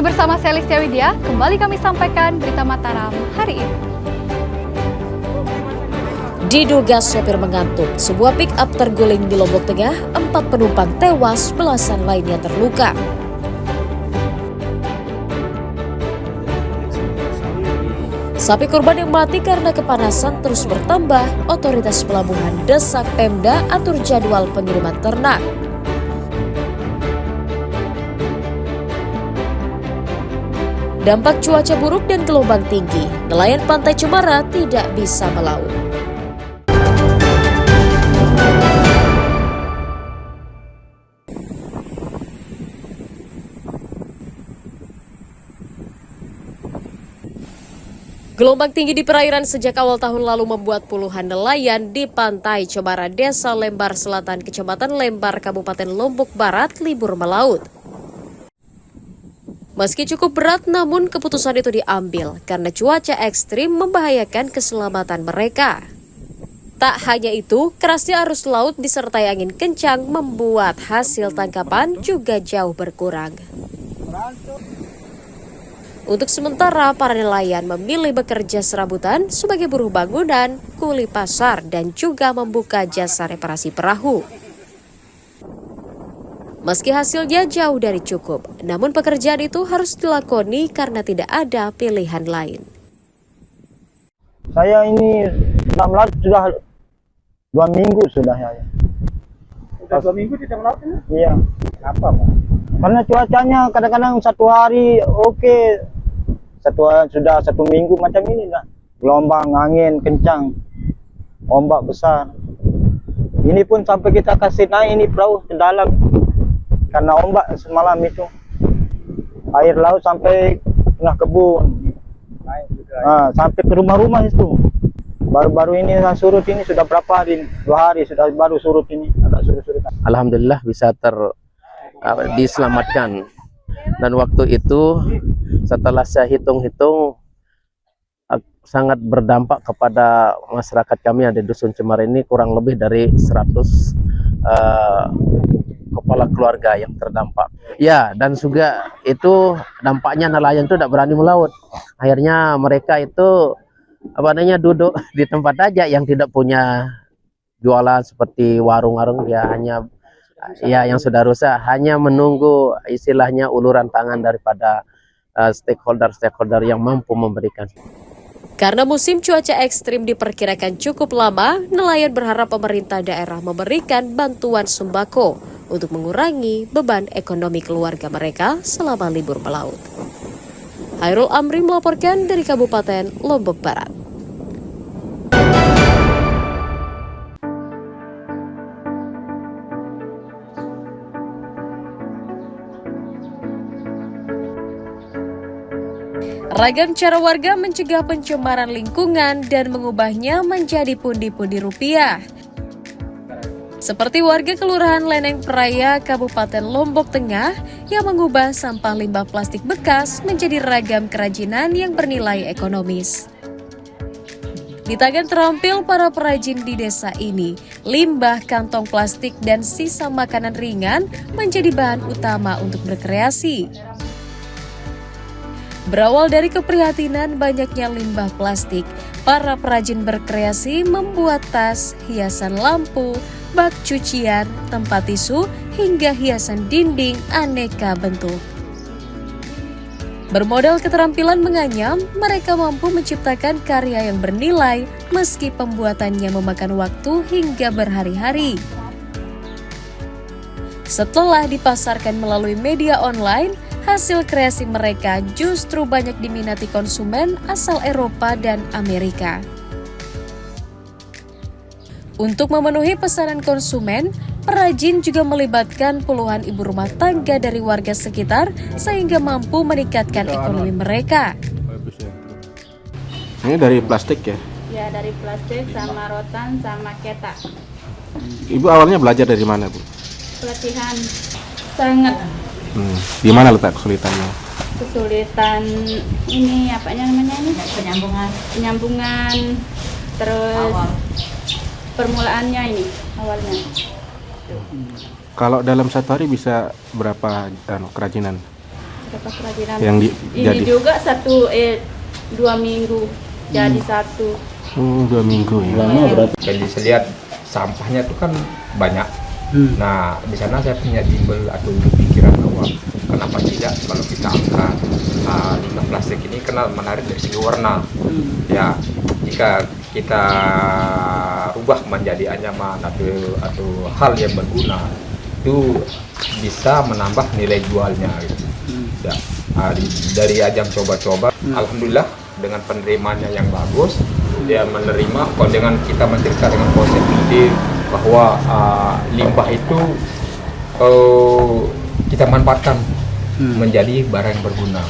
Masih bersama Celestia Widya, kembali kami sampaikan berita Mataram hari ini. Diduga sopir mengantuk, sebuah pick-up terguling di Lombok Tengah, 4 penumpang tewas, belasan lainnya terluka. Sapi kurban yang mati karena kepanasan terus bertambah, otoritas pelabuhan desak Pemda atur jadwal pengiriman ternak. Dampak cuaca buruk dan gelombang tinggi, nelayan Pantai Cemara tidak bisa melaut. Gelombang tinggi di perairan sejak awal tahun lalu membuat puluhan nelayan di Pantai Cemara, Desa Lembar Selatan, Kecamatan Lembar, Kabupaten Lombok Barat libur melaut. Meski cukup berat, namun keputusan itu diambil karena cuaca ekstrim membahayakan keselamatan mereka. Tak hanya itu, kerasnya arus laut disertai angin kencang membuat hasil tangkapan juga jauh berkurang. Untuk sementara, para nelayan memilih bekerja serabutan sebagai buruh bangunan, kuli pasar, dan juga membuka jasa reparasi perahu. Meski hasilnya jauh dari cukup, namun pekerjaan itu harus dilakoni karena tidak ada pilihan lain. Saya ini tidak melaut sudah 2 minggu sudah ya. Sudah 2 minggu tidak melaut ini? Iya. Kenapa, Pak? Karena cuacanya kadang-kadang 1 hari oke, sudah 1 minggu macam ini lah. Gelombang, angin kencang, ombak besar. Ini pun sampai kita kasih naik ini perahu ke dalam. Karena ombak semalam itu, air laut sampai tengah kebun, sampai ke rumah-rumah itu. Baru-baru ini surut ini sudah berapa hari? 2 hari sudah baru surut ini, agak surut-surut. Alhamdulillah bisa diselamatkan. Dan waktu itu setelah saya hitung-hitung sangat berdampak kepada masyarakat kami yang di Dusun Cemara ini, kurang lebih dari 100 kepala keluarga yang terdampak. Ya, dan juga itu dampaknya nelayan itu tidak berani melaut. Akhirnya mereka itu duduk di tempat aja, yang tidak punya jualan seperti warung-warung yang sudah rusak, hanya menunggu istilahnya uluran tangan daripada stakeholder yang mampu memberikan. Karena musim cuaca ekstrim diperkirakan cukup lama, nelayan berharap pemerintah daerah memberikan bantuan sembako untuk mengurangi beban ekonomi keluarga mereka selama libur melaut. Hairul Amri melaporkan dari Kabupaten Lombok Barat. Ragam cara warga mencegah pencemaran lingkungan dan mengubahnya menjadi pundi-pundi rupiah. Seperti warga Kelurahan Leneng Peraya, Kabupaten Lombok Tengah yang mengubah sampah limbah plastik bekas menjadi ragam kerajinan yang bernilai ekonomis. Di tangan terampil para perajin di desa ini, limbah kantong plastik dan sisa makanan ringan menjadi bahan utama untuk berkreasi. Berawal dari keprihatinan banyaknya limbah plastik, para perajin berkreasi membuat tas, hiasan lampu, bak cucian, tempat tisu, hingga hiasan dinding aneka bentuk. Bermodal keterampilan menganyam, mereka mampu menciptakan karya yang bernilai meski pembuatannya memakan waktu hingga berhari-hari. Setelah dipasarkan melalui media online, hasil kreasi mereka justru banyak diminati konsumen asal Eropa dan Amerika. Untuk memenuhi pesanan konsumen, perajin juga melibatkan puluhan ibu rumah tangga dari warga sekitar sehingga mampu meningkatkan ekonomi mereka. Ini dari plastik ya? Ya, dari plastik sama rotan sama ketak. Ibu awalnya belajar dari mana, Bu? Pelatihan sangat. Di mana letak kesulitannya? Kesulitan ini namanya ini? Penyambungan. Terus permulaannya ini awalnya. Kalau dalam 1 hari bisa berapa kerajinan? Sampah kerajinan. Yang Ini jadi juga 2 minggu jadi satu. 2 minggu ya. Jadi saya lihat sampahnya itu kan banyak. Nah, di sana saya punya timbul atau pikiran bahwa kenapa tidak kalau kita angkat limbah plastik ini kenal menarik dari segi warna. Ya, jika kita rubah menjadi anyaman atau hal yang berguna, itu bisa menambah nilai jualnya. Gitu. Ya, dari ajang coba-coba, alhamdulillah dengan penerimaannya yang bagus, dia menerima. Kalau dengan kita menceritakan dengan konsep ide bahwa limbah itu kita manfaatkan menjadi barang yang berguna.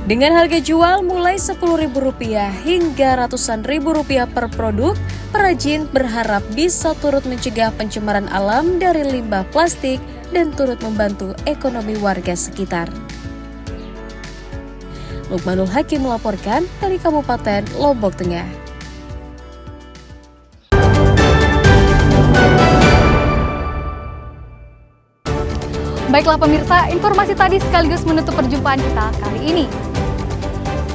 Dengan harga jual mulai Rp10.000 hingga ratusan ribu rupiah per produk, perajin berharap bisa turut mencegah pencemaran alam dari limbah plastik dan turut membantu ekonomi warga sekitar. Lukmanul Hakim melaporkan dari Kabupaten Lombok Tengah. Baiklah pemirsa, informasi tadi sekaligus menutup perjumpaan kita kali ini.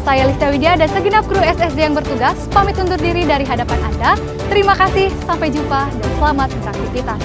Saya Lista Widya dan segenap kru SSD yang bertugas pamit undur diri dari hadapan Anda. Terima kasih, sampai jumpa dan selamat beraktivitas.